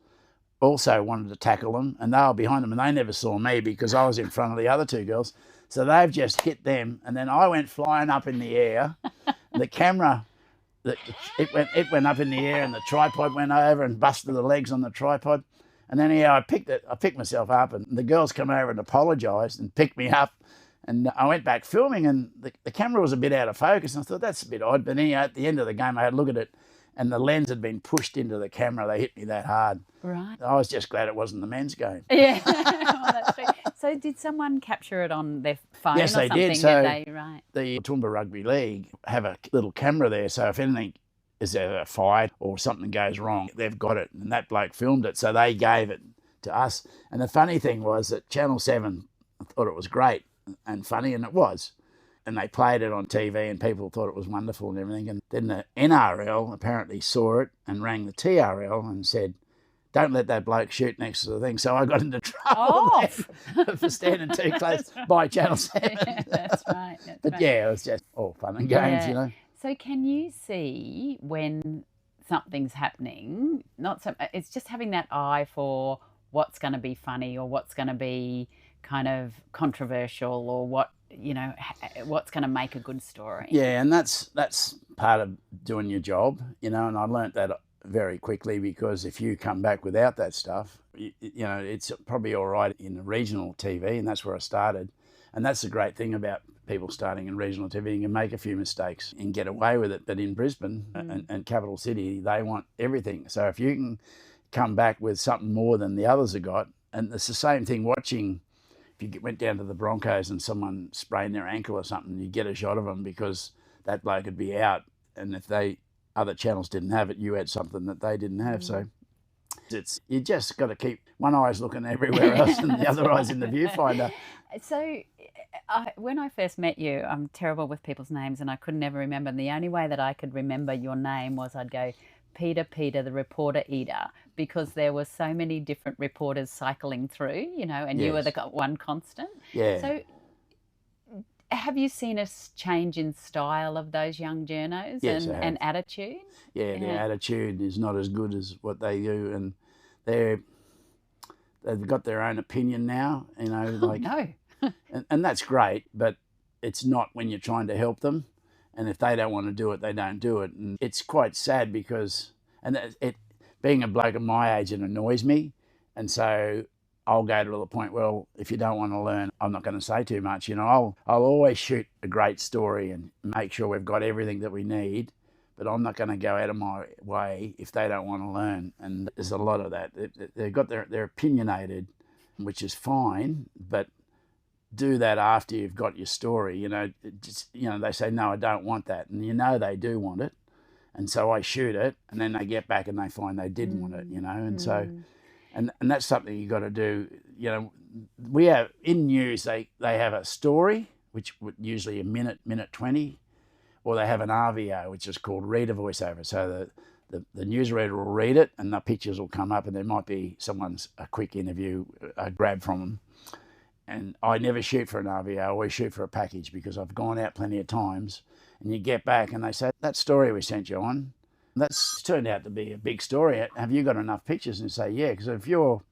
also wanted to tackle them and they were behind them and they never saw me because I was in front of the other two girls. So they've just hit them and then I went flying up in the air. The camera, it went up in the air and the tripod went over and busted the legs on the tripod. And then I picked myself up and the girls come over and apologised and picked me up. And I went back filming and the camera was a bit out of focus. And I thought, that's a bit odd. But anyhow, at the end of the game, I had a look at it and the lens had been pushed into the camera. They hit me that hard. Right. I was just glad it wasn't the men's game. Yeah, well, that's true. So did someone capture it on their phone Yes, or they something? did. So Right. the Toowoomba Rugby League have a little camera there. So if anything is a fight or something goes wrong, they've got it. And that bloke filmed it. So they gave it to us. And the funny thing was that Channel 7 thought it was great and funny, and it was. And they played it on TV and people thought it was wonderful and everything. And then the NRL apparently saw it and rang the TRL and said, "Don't let that bloke shoot next to the thing." So I got into trouble for standing too close by Channel 7. Yeah, that's right. But yeah, it was just all fun and games, you know. So can you see when something's happening? It's just having that eye for what's going to be funny or what's going to be kind of controversial or what's going to make a good story. Yeah, and that's part of doing your job, you know, and I learnt that very quickly because if you come back without that stuff, you know, it's probably all right in regional TV, and that's where I started. And that's the great thing about people starting in regional TV. You can make a few mistakes and get away with it. But in Brisbane and capital city, they want everything. So if you can come back with something more than the others have got, and it's the same thing watching. If you went down to the Broncos and someone sprained their ankle or something, you get a shot of them because that bloke would be out. And if other channels didn't have it, you had something that they didn't have. So you just got to keep one eye's looking everywhere else and the other eye's in the viewfinder. So when I first met you, I'm terrible with people's names and I could never remember. And the only way that I could remember your name was I'd go, Peter, the reporter eater, because there were so many different reporters cycling through, you know, and you were the one constant. Yeah. So have you seen a change in style of those young journos and attitude? Yeah, their attitude is not as good as what they do, and they've got their own opinion now, you know. Like, no. and that's great, but it's not when you're trying to help them. And if they don't want to do it, they don't do it. And it's quite sad because, being a bloke of my age, it annoys me. And so I'll go to the point, well, if you don't want to learn, I'm not going to say too much. You know, I'll always shoot a great story and make sure we've got everything that we need, but I'm not going to go out of my way if they don't want to learn. And there's a lot of that. They're opinionated, which is fine, but do that after you've got your story. You know, they say, "No, I don't want that," and you know they do want it, and so I shoot it, and then they get back and they find they didn't want it. You know, and so, and that's something you got to do. You know, we have in news they have a story which would usually a minute 20, or they have an RVO which is called reader voiceover. So the newsreader will read it, and the pictures will come up, and there might be a quick interview, a grab from them. And I never shoot for an RVO, I always shoot for a package because I've gone out plenty of times and you get back and they say, "That story we sent you on, that's turned out to be a big story. Have you got enough pictures?" And you say, "Yeah," because if you're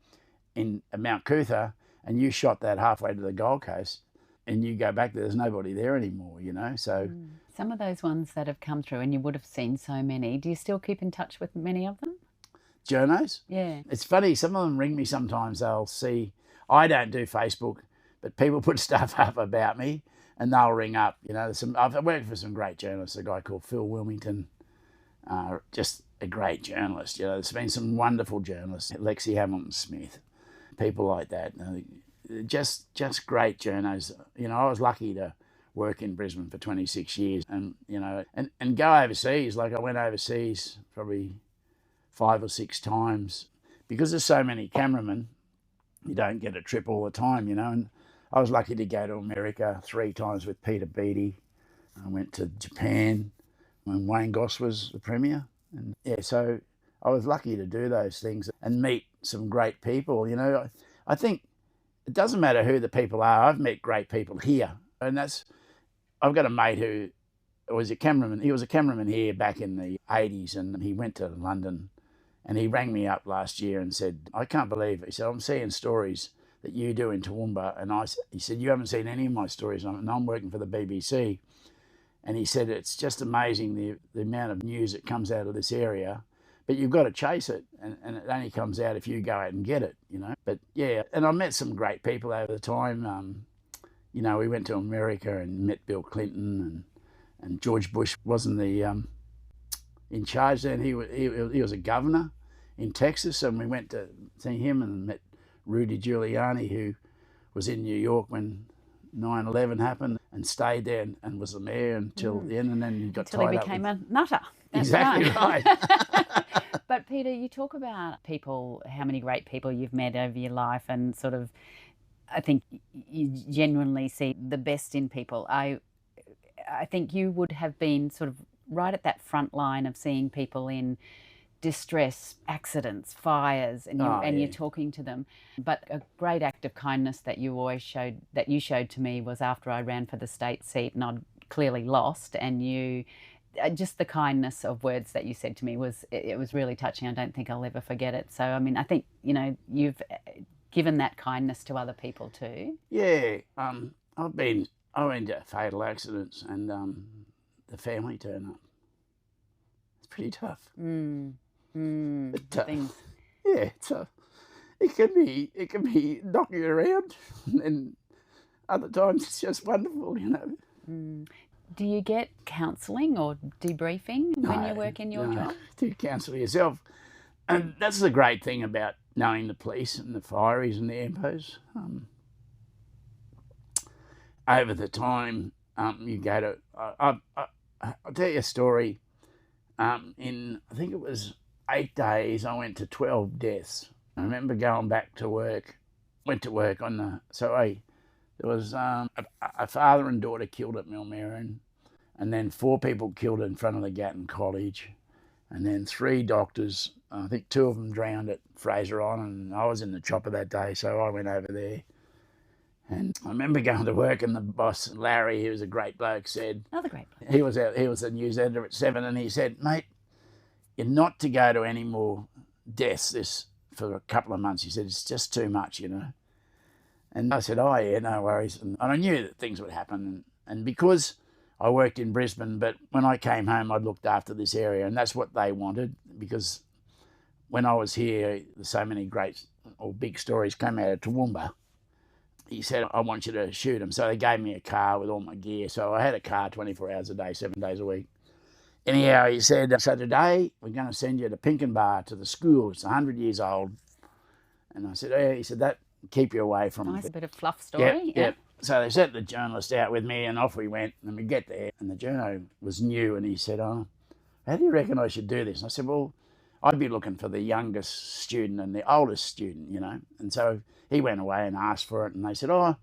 in Mount Cootha and you shot that halfway to the Gold Coast and you go back there's nobody there anymore, you know. So some of those ones that have come through, and you would have seen so many, do you still keep in touch with many of them? journos. Yeah. It's funny, some of them ring me sometimes, they'll see, I don't do Facebook, but people put stuff up about me and they'll ring up. I've worked for some great journalists, a guy called Phil Wilmington, just a great journalist. There's been some wonderful journalists, Lexi Hamilton-Smith, people like that. Just great journos. I was lucky to work in Brisbane for 26 years and go overseas. Like, I went overseas probably 5 or 6 times. Because there's so many cameramen, you don't get a trip all the time, and I was lucky to go to America 3 times with Peter Beattie. I went to Japan when Wayne Goss was the Premier. And so I was lucky to do those things and meet some great people. I think it doesn't matter who the people are. I've met great people here. And I've got a mate who was a cameraman. He was a cameraman here back in the 80s, and he went to London, and he rang me up last year and said, I can't believe it. He said, I'm seeing stories that you do in Toowoomba. And he said, you haven't seen any of my stories, and I'm working for the BBC. And he said, it's just amazing the amount of news that comes out of this area, but you've got to chase it, and it only comes out if you go out and get it, But yeah, and I met some great people over the time. We went to America and met Bill Clinton, and George Bush wasn't in charge then. He was a governor in Texas, and we went to see him and met Rudy Giuliani, who was in New York when 9/11 happened, and stayed there and was the mayor until the end, and then he got Until tied he up. became a nutter. That's Exactly right. But Peter, you talk about people, how many great people you've met over your life, and sort of, I think you genuinely see the best in people. I think you would have been sort of right at that front line of seeing people in distress, accidents, fires, and you're talking to them. But a great act of kindness that you showed to me was after I ran for the state seat and I'd clearly lost, and you just the kindness of words that you said to me was really touching. I don't think I'll ever forget it. So I think you've given that kindness to other people too. Yeah, I've been to fatal accidents, and the family turn up. It's pretty tough. But, yeah, it can be knocking around, and other times it's just wonderful, Do you get counselling or debriefing when you work in your job? Do counsel yourself, and that's the great thing about knowing the police and the fireys and the EMPOs. Over the time, you go to. I'll tell you a story. In I think it was 8 days, I went to 12 deaths. I remember going back to work. Went to work there was a father and daughter killed at Millmerran, and then 4 people killed in front of the Gatton College, and then 3 doctors. I think 2 of them drowned at Fraser Island, and I was in the chopper that day, so I went over there. And I remember going to work, and the boss, Larry, who was a great bloke, said... Another great bloke. He was the news editor at 7, and he said, mate, you're not to go to any more deaths for a couple of months. He said, it's just too much, And I said, oh, yeah, no worries. And I knew that things would happen. And because I worked in Brisbane, but when I came home, I'd looked after this area, and that's what they wanted, because when I was here, so many great or big stories came out of Toowoomba. He said, I want you to shoot them. So they gave me a car with all my gear. So I had a car 24 hours a day, 7 days a week. Anyhow, he said, so today we're going to send you to Pinkenbar, to the school. It's 100 years old. And I said, yeah. He said, that keep you away from Nice it. bit of fluff story. Yeah. So they sent the journalist out with me, and off we went. And we get there, and the journo was new, and he said, oh, how do you reckon I should do this? And I said, well, I'd be looking for the youngest student and the oldest student, And so he went away and asked for it, and they said, oh,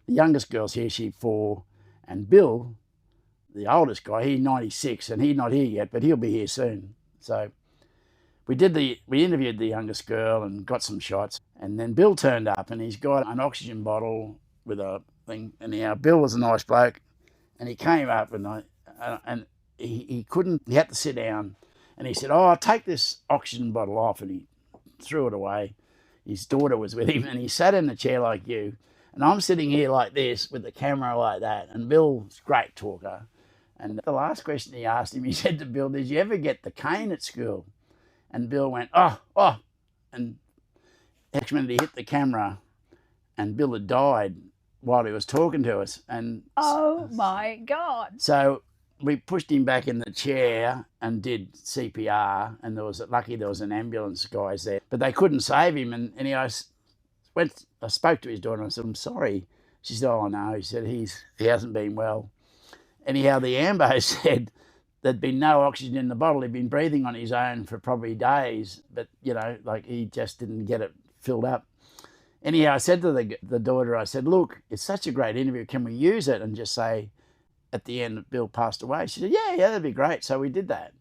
the youngest girl's here, she's 4, and Bill, the oldest guy, he's 96, and he's not here yet, but he'll be here soon. So we interviewed the youngest girl and got some shots, and then Bill turned up, and he's got an oxygen bottle with a thing. Anyhow, Bill was a nice bloke, and he came up, and he couldn't. He had to sit down, and he said, "Oh, I'll take this oxygen bottle off," and he threw it away. His daughter was with him, and he sat in the chair like you, and I'm sitting here like this with the camera like that, and Bill's a great talker. And the last question he asked him, he said to Bill, "Did you ever get the cane at school?" And Bill went, oh, and next minute he hit the camera, and Bill had died while he was talking to us. And oh my God. so we pushed him back in the chair and did CPR, and there was an ambulance guys there, but they couldn't save him. And I spoke to his daughter and I said, I'm sorry. She said, oh no. He said, he hasn't been well. Anyhow, the ambo said there'd been no oxygen in the bottle. He'd been breathing on his own for probably days, but he just didn't get it filled up. Anyhow, I said to the daughter, I said, look, it's such a great interview. Can we use it and just say at the end that Bill passed away? She said, yeah, that'd be great. So we did that.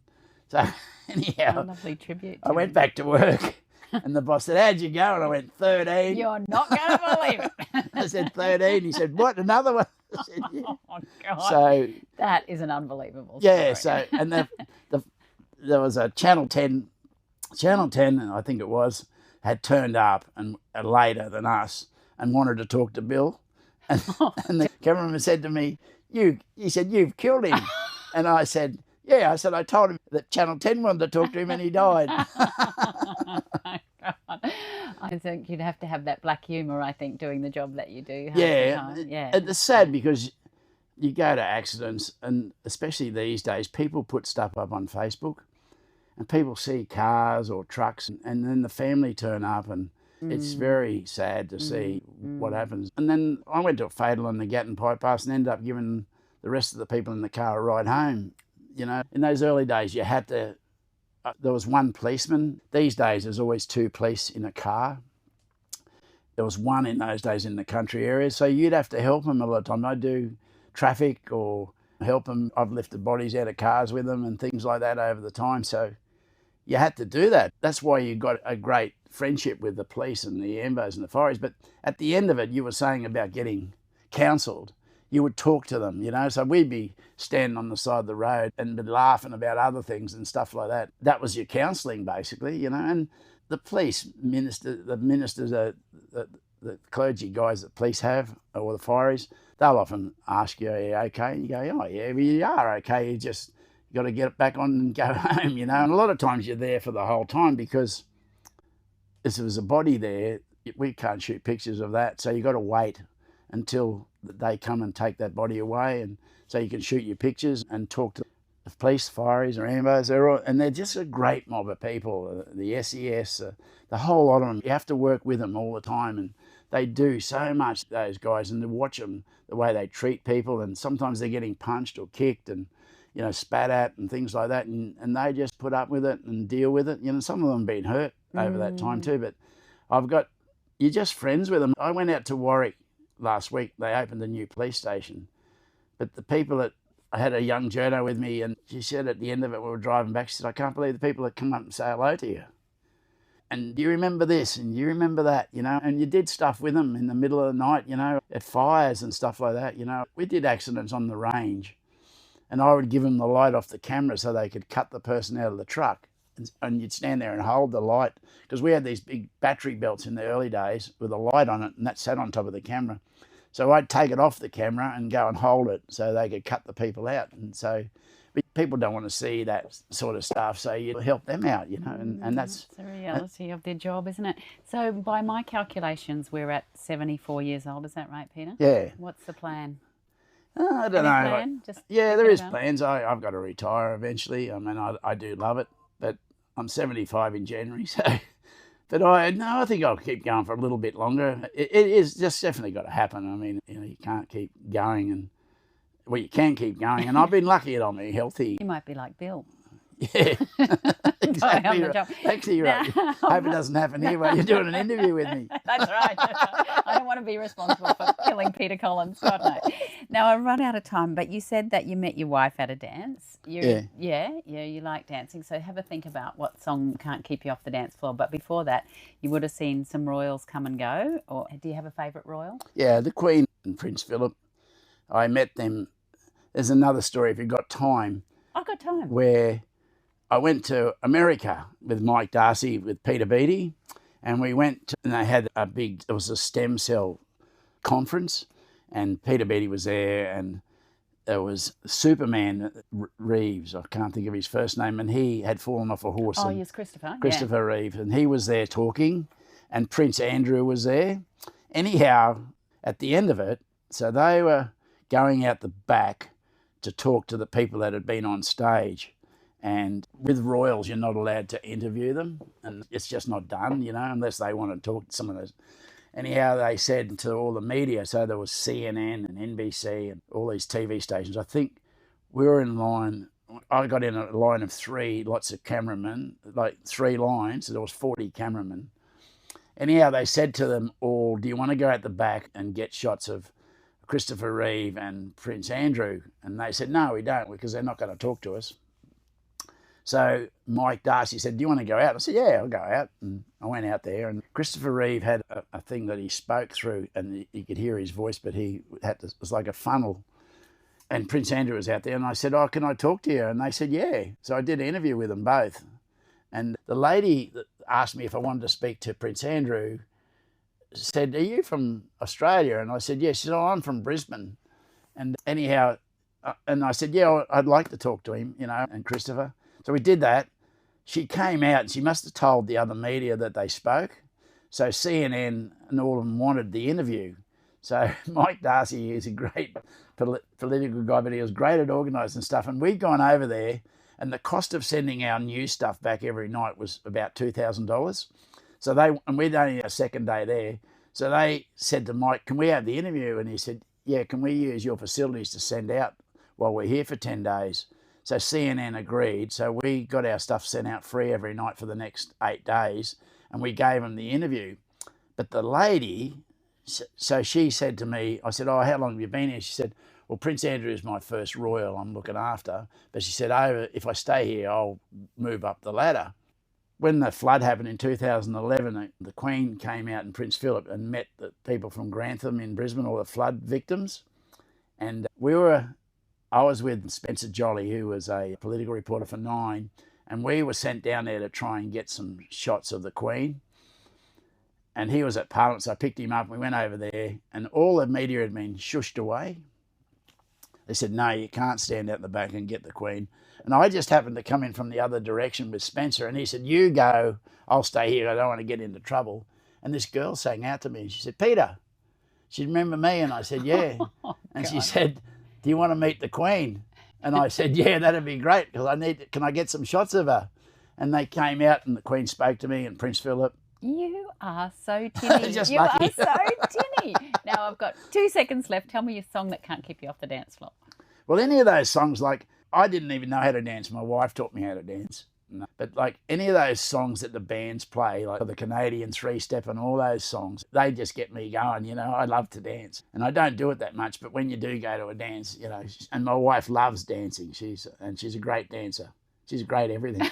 So anyhow, a lovely tribute. I went back to work and the boss said, how'd you go? And I went, 13. You're not going to believe it. I said, 13. He said, what, another one? I said, yeah. Oh, God. So that is an unbelievable story. yeah, so, and there was a Channel 10, I think it was, had turned up and later than us and wanted to talk to Bill. And the cameraman said to me, he said, you've killed him. And I said, yeah. I said, I told him that Channel 10 wanted to talk to him and he died. I think you'd have to have that black humour, I think, doing the job that you do. Yeah. Yeah. It's sad because you go to accidents, and especially these days, people put stuff up on Facebook and people see cars or trucks and then the family turn up, and it's very sad to see what happens. And then I went to a fatal on the Gatton bypass and ended up giving the rest of the people in the car a ride home. In those early days, you had to, there was one policeman. These days, there's always two police in a car. There was one in those days in the country areas, so you'd have to help them a lot of time. I'd do traffic or help them. I've lifted bodies out of cars with them and things like that over the time, so you had to do that. That's why you got a great friendship with the police and the ambos and the fireys. But at the end of it, you were saying about getting counselled. You would talk to them, so we'd be standing on the side of the road and be laughing about other things and stuff like that. That was your counselling, basically, and the police the ministers, the clergy guys that police have, or the fireys, they'll often ask you, are you okay? And you go, oh yeah, well, you are okay. You got to get it back on and go home, And a lot of times you're there for the whole time because if there's a body there, we can't shoot pictures of that. So you got to wait until they come and take that body away, and so you can shoot your pictures and talk to the police, fireys or ambos. And they're just a great mob of people, the SES, the whole lot of them. You have to work with them all the time, and they do so much, those guys, and to watch them, the way they treat people, and sometimes they're getting punched or kicked and spat at and things like that, and they just put up with it and deal with it. Some of them have been hurt over that time too, but you're just friends with them. I went out to Warwick last week. They opened a new police station, but the people I had a young journo with me, and she said at the end of it, we were driving back, she said, I can't believe the people that come up and say hello to you. And do you remember this? And do you remember that? And you did stuff with them in the middle of the night, at fires and stuff like that. We did accidents on the range, and I would give them the light off the camera so they could cut the person out of the truck. And you'd stand there and hold the light, because we had these big battery belts in the early days with a light on it, and that sat on top of the camera. So I'd take it off the camera and go and hold it so they could cut the people out. And so but people don't want to see that sort of stuff, so you help them out, and that's the reality of their job, isn't it? So by my calculations, we're at 74 years old. Is that right, Peter? Yeah. What's the plan? I don't know. Plan? There is plans. I've got to retire eventually. I mean, I do love it, but I'm 75 in January, so. But I think I'll keep going for a little bit longer. It is just definitely got to happen. I mean, you can't keep going, you can keep going, and I've been lucky that I'm healthy. You might be like Bill. Yeah, exactly. Right. Actually, you're right. Hope it doesn't happen here while you're doing an interview with me. That's right. I don't want to be responsible for killing Peter Collins. God no. Now I've run out of time, but you said that you met your wife at a dance. You like dancing. So have a think about what song can't keep you off the dance floor. But before that, you would have seen some royals come and go. Or do you have a favourite royal? Yeah, the Queen and Prince Philip. I met them. There's another story if you've got time. I've got time. Where I went to America with Mike Darcy, with Peter Beattie, and we went and they had it was a stem cell conference, and Peter Beattie was there, and there was Superman Reeves, I can't think of his first name, and he had fallen off a horse. Oh, yes, Christopher. Christopher Reeve, and he was there talking, and Prince Andrew was there. Anyhow, at the end of it, so they were going out the back to talk to the people that had been on stage. And with royals, you're not allowed to interview them, and it's just not done, unless they want to talk to some of those. Anyhow, they said to all the media, so there was CNN and NBC and all these TV stations. I think we were in line. I got in a line of 3, lots of cameramen, like 3 lines, so there was 40 cameramen. Anyhow, they said to them all, do you want to go out the back and get shots of Christopher Reeve and Prince Andrew? And they said, no, we don't, because they're not going to talk to us. So Mike Darcy said, do you want to go out? I said, yeah, I'll go out. And I went out there, and Christopher Reeve had a thing that he spoke through, and you could hear his voice, but it was like a funnel. And Prince Andrew was out there, and I said, oh, can I talk to you? And they said, yeah. So I did an interview with them both. And the lady that asked me if I wanted to speak to Prince Andrew said, are you from Australia? And I said, yes. She said, oh, I'm from Brisbane. And anyhow, and I said, yeah, I'd like to talk to him, and Christopher. So we did that. She came out, and she must have told the other media that they spoke. So CNN and all of them wanted the interview. So Mike Darcy is a great political guy, but he was great at organising stuff. And we'd gone over there, and the cost of sending our news stuff back every night was about $2,000. So and we'd only our second day there. So they said to Mike, can we have the interview? And he said, yeah, can we use your facilities to send out while we're here for 10 days? So CNN agreed. So we got our stuff sent out free every night for the next 8 days, and we gave them the interview. But the lady, so she said to me, I said, oh, how long have you been here? She said, well, Prince Andrew is my first royal I'm looking after. But she said, oh, if I stay here, I'll move up the ladder. When the flood happened in 2011, the Queen came out and Prince Philip and met the people from Grantham in Brisbane, all the flood victims. And I was with Spencer Jolly, who was a political reporter for Nine, and we were sent down there to try and get some shots of the Queen. And he was at Parliament, so I picked him up and we went over there, and all the media had been shushed away. They said, no, you can't stand out the back and get the Queen. And I just happened to come in from the other direction with Spencer, and he said, you go, I'll stay here, I don't want to get into trouble. And this girl sang out to me, and she said, Peter, she remember me? And I said, yeah. And she said, do you want to meet the Queen? And I said, yeah, that'd be great, because can I get some shots of her? And they came out, and the Queen spoke to me, and Prince Philip. You are so tinny. Just are lucky. so tinny. Now I've got 2 seconds left. Tell me your song that can't keep you off the dance floor. Well, any of those songs, like, I didn't even know how to dance. My wife taught me how to dance. No. But like any of those songs that the bands play, like the Canadian three-step and all those songs, they just get me going, I love to dance. And I don't do it that much, but when you do go to a dance, and my wife loves dancing. She's a great dancer. She's great at everything.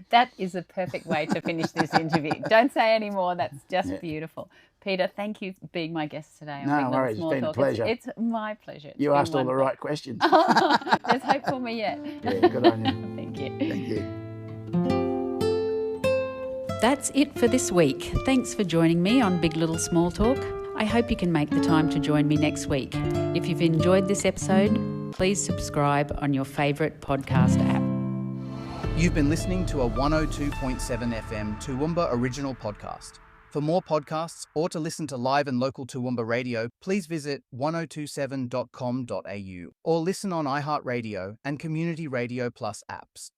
That is a perfect way to finish this interview. Don't say any more. That's just beautiful. Peter, thank you for being my guest today. No worries. It's been a pleasure. It's my pleasure. You asked all the right questions. There's hope for me yet. Yeah, good on you. Thank you. Thank you. That's it for this week. Thanks for joining me on Big Little Small Talk. I hope you can make the time to join me next week. If you've enjoyed this episode, please subscribe on your favourite podcast app. You've been listening to a 102.7 FM Toowoomba original podcast. For more podcasts or to listen to live and local Toowoomba radio, please visit 1027.com.au or listen on iHeartRadio and Community Radio Plus apps.